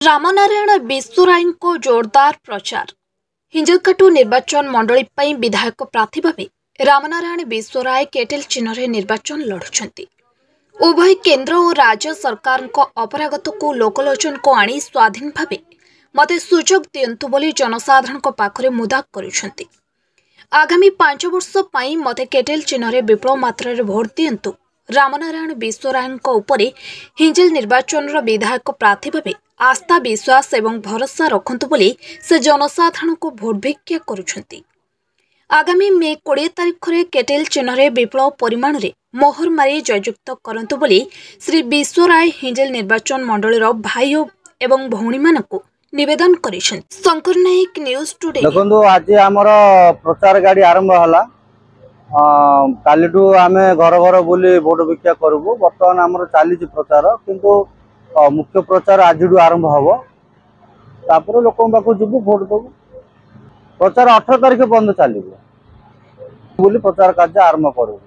रामनारायण विश्वराय को जोरदार प्रचार। हिंजलकाटू निर्वाचन मंडली पर विधायक प्रार्थी भाव रामनारायण विश्वराय केटेल चिन्ह निर्वाचन लड़ुंट। उभय केन्द्र और राज्य सरकार अपरागत को लोकलोचन को आनी स्वाधीन भाव मते सुजोग दियंतु बोली जनसाधारण पाखरे मुदा करुछंती। आगामी 5 वर्ष पई मते केटेल चिन्ह विपुल मात्रा भोट दियंतु। रामनारायण विश्वराय उपरे हिंजल निर्वाचन विधायक प्रार्थी भाव आस्था विश्वास एवं भरोसा रखंतु बोली से जनसाधारण को भोट भिक्षा करुछंती। आगामी मे 20 तारिख में केटेल चिन्ह विपुल परिमाण रे मोहर मारी जययुक्त करंतु बोली श्री विश्वराय हिंजल निर्वाचन मंडलीर भाई एवं भौणी मानकु निवेदन करिसेंती। शंकर नायक न्यूज टुडे। देखो आज आमर प्रचार गाड़ी आरंभ होला। कालीठू आम घर घर बुली भोट भिक्षा करूँ। बर्तमान आमर चली प्रचार किंतु मुख्य प्रचार आज आरंभ हम। तापर लोक पाक जीवु भोट देवु। प्रचार 18 तारिख बंद चलो बोली प्रचार कार्य आरंभ करूँ।